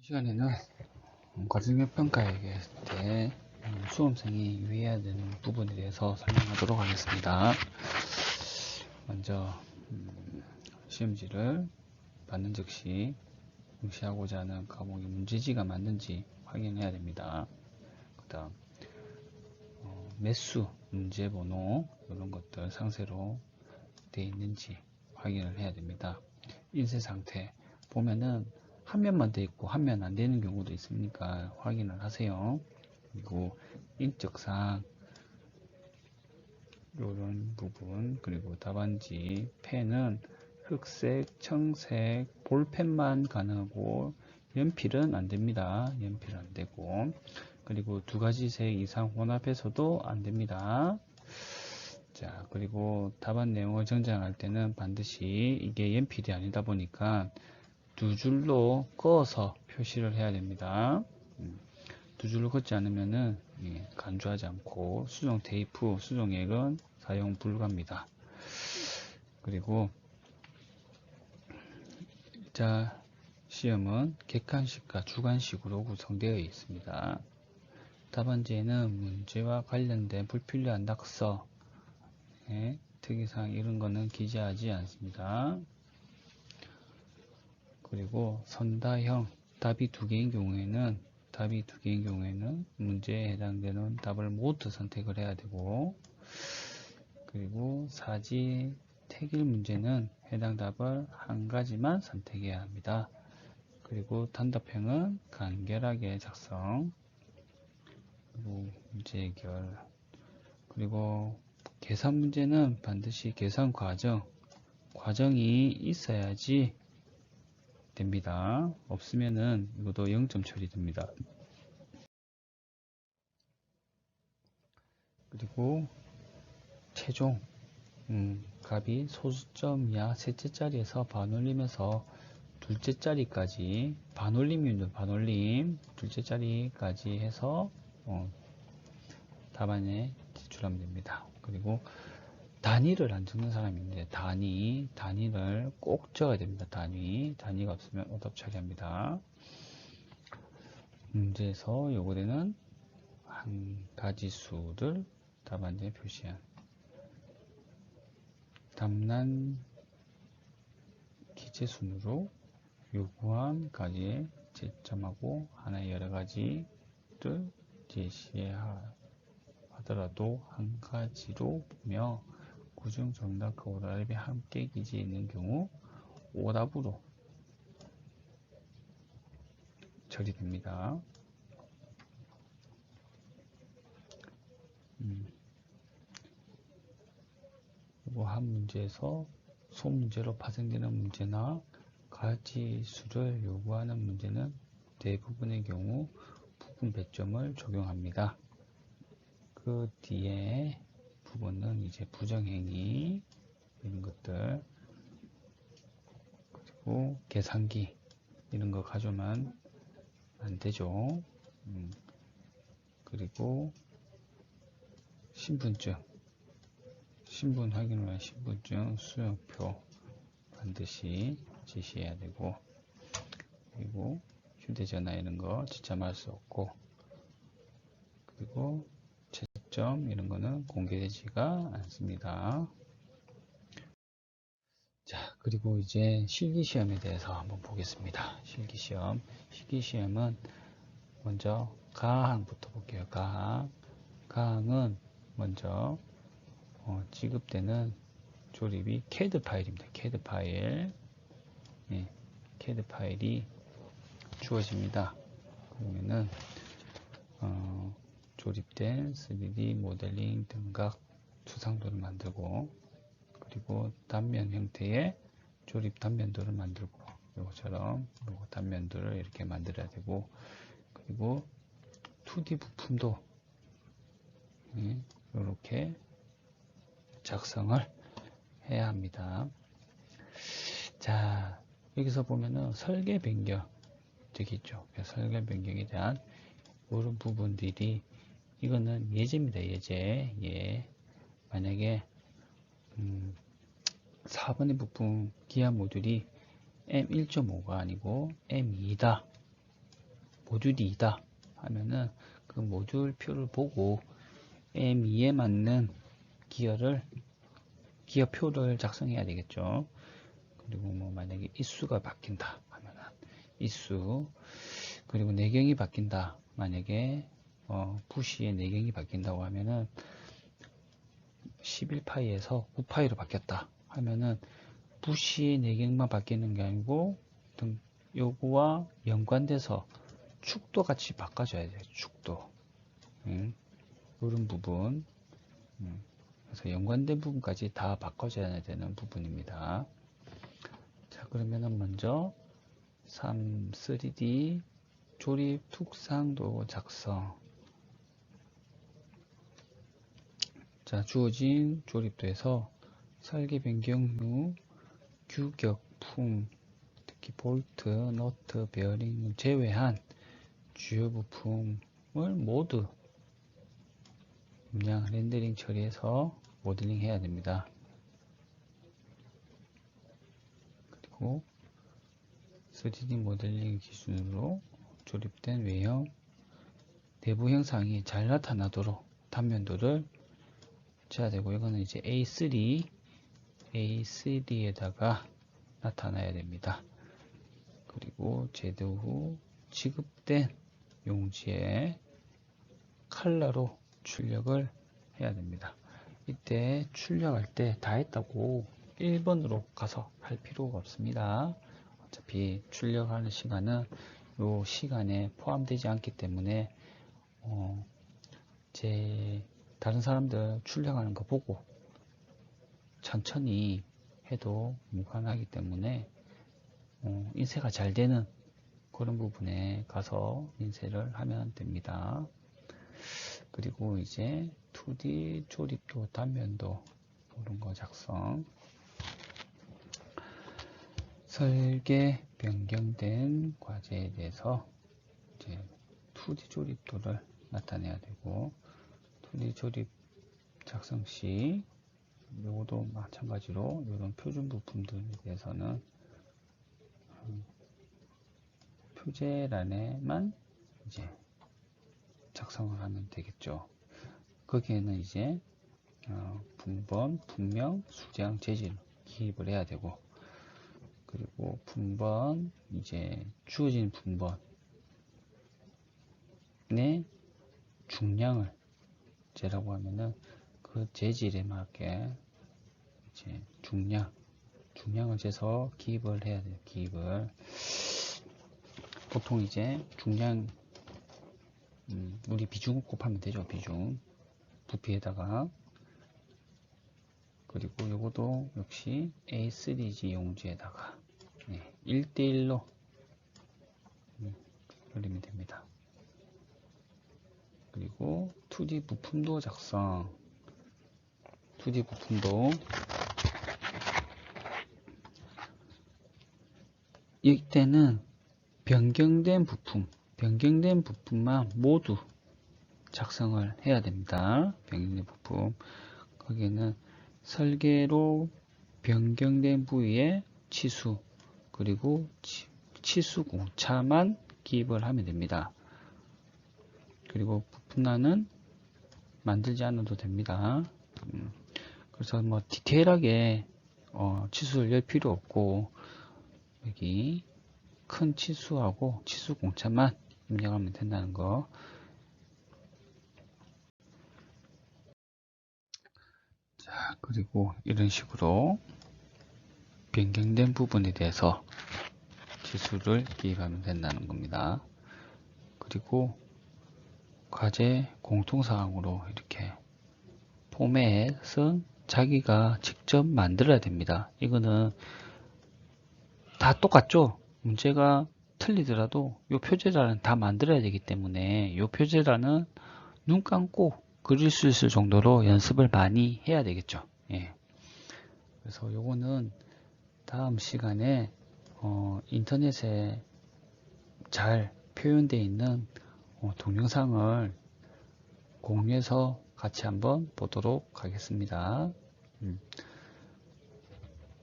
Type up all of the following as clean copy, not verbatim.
이 시간에는 과정형 평가에 대해 수험생이 유의해야 되는 부분에 대해서 설명하도록 하겠습니다. 먼저 시험지를 받는 즉시 응시하고자 하는 과목이 문제지가 맞는지 확인해야 됩니다. 그 다음 매수, 문제번호 이런 것들 상세로 되어 있는지 확인을 해야 됩니다. 인쇄 상태 보면은 한 면만 되어 있고 한 면 안 되는 경우도 있으니까 확인을 하세요. 그리고 인적사항 이런 부분, 그리고 답안지 펜은 흑색, 청색, 볼펜만 가능하고 연필은 안 됩니다. 연필은 안 되고, 그리고 두 가지 색 이상 혼합해서도 안 됩니다. 자, 그리고 답안 내용을 정정할 때는 반드시 이게 연필이 아니다 보니까 두 줄로 그어서 표시를 해야 됩니다. 두 줄로 긋지 않으면은 간주하지 않고 수정 테이프, 수정액은 사용 불가입니다. 그리고 1차 시험은 객관식과 주관식으로 구성되어 있습니다. 답안지에는 문제와 관련된 불필요한 낙서, 특이사항 이런 거는 기재하지 않습니다. 그리고 선다형 답이 두 개인 경우에는 문제에 해당되는 답을 모두 선택을 해야 되고, 그리고 사지 택일 문제는 해당 답을 한 가지만 선택해야 합니다. 그리고 단답형은 간결하게 작성, 그리고 문제 해결, 그리고 계산 문제는 반드시 계산 과정이 있어야지 됩니다. 없으면은 이것도 0점 처리됩니다. 그리고 최종 값이 소수점 이하 셋째 자리에서 반올림해서 둘째 자리까지 반올림 둘째 자리까지 해서 답안에 제출하면 됩니다. 그리고 단위를 안 적는 사람이 있는데 단위를 꼭 적어야 됩니다. 단위가 없으면 오답 처리합니다. 문제에서 요구되는 한 가지 수를 답안지에 표시한 답란 기재순으로 요구한 가지에 채점하고 하나의 여러 가지를 제시하더라도 한 가지로 보며 그중 정답과 오답이 함께 기재해 있는 경우 오답으로 처리됩니다. 그리고 한 문제에서 소문제로 파생되는 문제나 가지수를 요구하는 문제는 대부분의 경우 부분 배점을 적용합니다. 그 뒤에 부분은 이제 부정행위 이런 것들, 그리고 계산기 이런 거 가져오면 안 되죠. 그리고 신분증, 신분 확인을 위한 신분증, 수령표 반드시 제시해야 되고, 그리고 휴대전화 이런 거 지참할 수 없고, 그리고 채점 이런 거는 공개되지가 않습니다. 자, 그리고 이제 실기시험에 대해서 한번 보겠습니다. 실기시험은 먼저 가항부터 볼게요. 가항은 먼저 지급되는 조립이 CAD 파일입니다. CAD 파일. CAD 파일이 주어집니다. 그러면은 조립된 3D 모델링 등각 추상도를 만들고, 그리고 단면 형태의 조립 단면도를 만들고, 이것처럼 단면도를 이렇게 만들어야 되고, 그리고 2D 부품도 이렇게 작성을 해야 합니다. 자, 여기서 보면은 설계 변경 되어 있죠. 설계 변경에 대한 이런 부분들이, 이거는 예제입니다. 예제. 만약에 4번의 부품 기아 모듈이 M1.5가 아니고 M2다. 모듈이 2다 하면은 그 모듈 표를 보고 M2에 맞는 기어표를 작성해야 되겠죠. 그리고 뭐 만약에 입수가 바뀐다 하면은 입수, 그리고 내경이 바뀐다, 만약에 부시의 내경이 바뀐다고 하면은 11파이에서 9파이로 바뀌었다 하면은 부시의 내경만 바뀌는 게 아니고 요거와 연관돼서 축도 같이 바꿔줘야 돼요. 축도. 이런 부분. 그래서 연관된 부분까지 다 바꿔줘야 되는 부분입니다. 자, 그러면은 먼저 3D 조립 특성도 작성. 자, 주어진 조립도에서 설계 변경 후 규격품, 특히 볼트, 너트, 베어링을 제외한 주요 부품을 모두 음량 렌더링 처리해서 모델링 해야 됩니다. 그리고 3D 모델링 기준으로 조립된 외형 내부 형상이 잘 나타나도록 단면도를 쳐야 되고, 이거는 이제 A3에다가 나타나야 됩니다. 그리고 제도 후 지급된 용지에 칼라로 출력을 해야 됩니다. 이때 출력할 때 다 했다고 1번으로 가서 할 필요가 없습니다. 어차피 출력하는 시간은 요 시간에 포함되지 않기 때문에 다른 사람들 출력하는 거 보고 천천히 해도 무관하기 때문에 인쇄가 잘 되는 그런 부분에 가서 인쇄를 하면 됩니다. 그리고 이제 2D 조립도 단면도 이런 거 작성. 설계 변경된 과제에 대해서 이제 2D 조립도를 나타내야 되고, 2D 조립 작성 시 요것도 마찬가지로 이런 표준 부품들에 대해서는 표제란에만 이제 작성을 하면 되겠죠. 거기에는 이제 분번, 분명, 수량, 재질 기입을 해야 되고, 그리고 분번, 이제 주어진 분번의 중량을 재라고 하면은 그 재질에 맞게 이제 중량을 재서 기입을 해야 돼요. 기입을. 보통 이제 중량 우리 비중 곱하면 되죠. 비중 부피에다가. 그리고 요것도 역시 A3G 용지에다가 1대1로 올리면 됩니다. 그리고 2D 부품도 작성. 2D 부품도 이때는 변경된 부품만 모두 작성을 해야 됩니다. 변경된 부품. 거기에는 설계로 변경된 부위의 치수, 그리고 치수 공차만 기입을 하면 됩니다. 그리고 부품란은 만들지 않아도 됩니다. 그래서 뭐 디테일하게 치수를 열 필요 없고, 여기 큰 치수하고 치수 공차만 입력하면 된다는 거. 자, 그리고 이런 식으로 변경된 부분에 대해서 치수를 기입하면 된다는 겁니다. 그리고 과제 공통사항으로 이렇게 포맷은 자기가 직접 만들어야 됩니다. 이거는 다 똑같죠? 문제가 틀리더라도 이 표제란은 다 만들어야 되기 때문에 이 표제란은 눈 감고 그릴 수 있을 정도로 연습을 많이 해야 되겠죠. 예. 그래서 요거는 다음 시간에 인터넷에 잘 표현되어 있는 동영상을 공유해서 같이 한번 보도록 하겠습니다.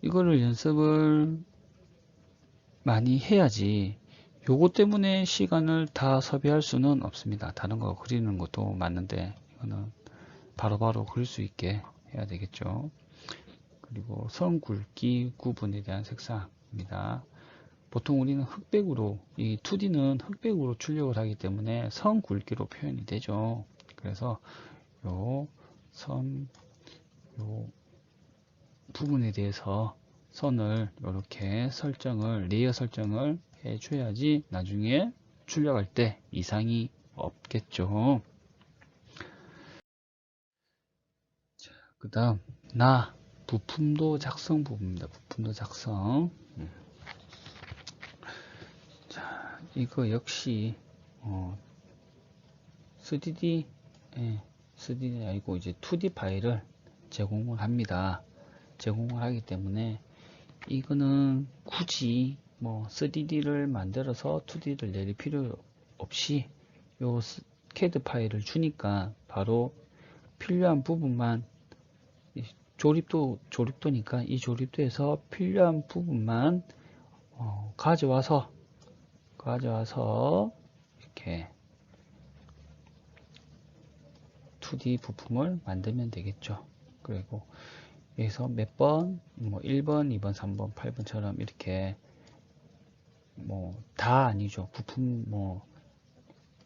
이거를 연습을 많이 해야지 요거 때문에 시간을 다 소비할 수는 없습니다. 다른 거 그리는 것도 맞는데 이거는 바로바로 그릴 수 있게 해야 되겠죠. 그리고 선 굵기 구분에 대한 색상입니다. 보통 우리는 흑백으로, 이 2D는 흑백으로 출력을 하기 때문에 선 굵기로 표현이 되죠. 그래서 요 부분에 대해서 선을 이렇게 레이어 설정을 해줘야지 나중에 출력할 때 이상이 없겠죠. 그 다음 부품도 작성 부분입니다. 부품도 작성. 자, 이거 역시 3D 아니고 이제 2D 파일을 제공을 합니다. 제공을 하기 때문에 이거는 굳이 뭐 3D를 만들어서 2D를 내릴 필요 없이 요 CAD 파일을 주니까 바로 필요한 부분만 조립도니까 이 조립도에서 필요한 부분만 가져와서 이렇게 2D 부품을 만들면 되겠죠. 그리고 여기서 몇 번, 뭐 1번, 2번, 3번, 8번처럼 이렇게 뭐 다 아니죠. 부품 뭐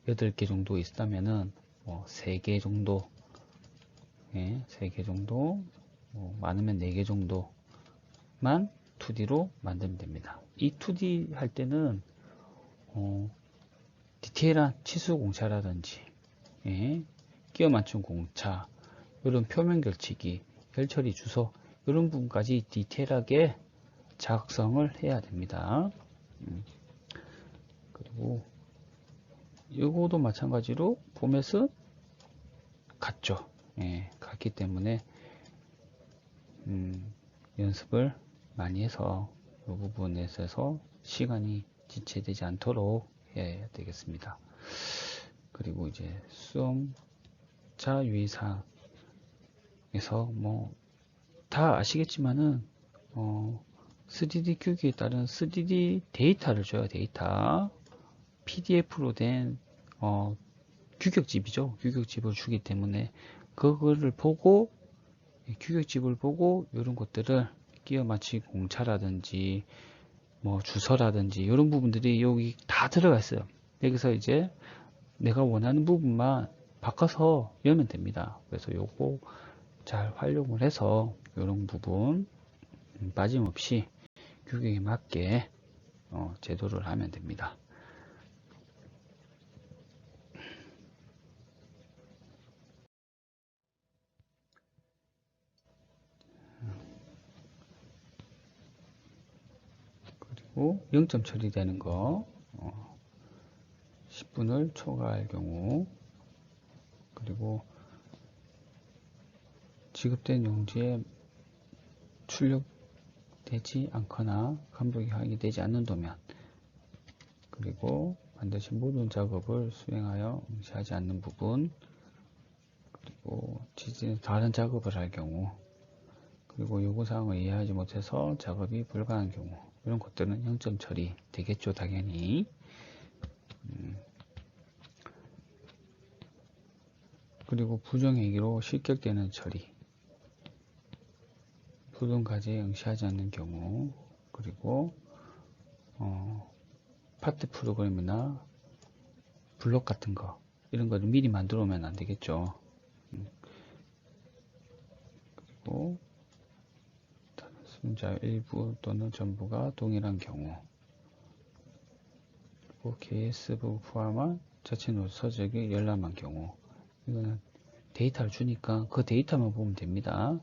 8개 정도 있다면은 뭐 3개 정도, 3개 정도, 뭐 많으면 4개 정도만 2D로 만들면 됩니다. 이 2D 할 때는 디테일한 치수 공차라든지 끼워 맞춘 공차, 이런 표면 결치기, 결처리 주소 이런 부분까지 디테일하게 작성을 해야 됩니다. 그리고 이거도 마찬가지로 포맷은 같죠. 같기 때문에 연습을 많이 해서 이 부분에 있어서 시간이 지체되지 않도록 해야 되겠습니다. 그리고 이제 수험 자유의사항에서 뭐 다 아시겠지만은 3D 규격에 따른 3D 데이터를 줘요. 데이터 PDF로 된 규격집이죠. 규격집을 주기 때문에 그거를 보고 규격집을 보고 이런 것들을 끼워 맞추기 공차라든지 뭐 주소라든지 이런 부분들이 여기 다 들어가 있어요. 여기서 이제 내가 원하는 부분만 바꿔서 열면 됩니다. 그래서 요거 잘 활용을 해서 이런 부분 빠짐없이 규격에 맞게 제도를 하면 됩니다. 그리고 0점 처리되는 거 10분을 초과할 경우, 그리고 지급된 용지에 출력되지 않거나 감독이 확인되지 않는 도면, 그리고 반드시 모든 작업을 수행하여 응시하지 않는 부분, 그리고 다른 작업을 할 경우, 그리고 요구사항을 이해하지 못해서 작업이 불가한 경우, 이런 것들은 0점 처리 되겠죠. 당연히. 그리고 부정행위로 실격되는 처리, 부동과제에 응시하지 않는 경우, 그리고 파트 프로그램이나 블록 같은 거 이런 거를 미리 만들어 오면 안 되겠죠. 그리고 순자 일부 또는 전부가 동일한 경우, 그리고 KS부 포함한 자체 노트 서적이 열람한 경우, 이거는 데이터를 주니까 그 데이터만 보면 됩니다.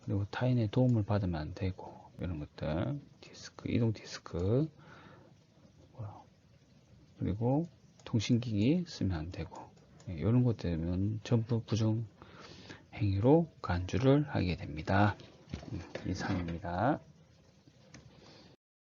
그리고 타인의 도움을 받으면 안 되고, 이런 것들, 디스크, 이동 디스크, 그리고 통신기기 쓰면 안 되고, 이런 것들은 전부 부정 행위로 간주를 하게 됩니다. 이상입니다.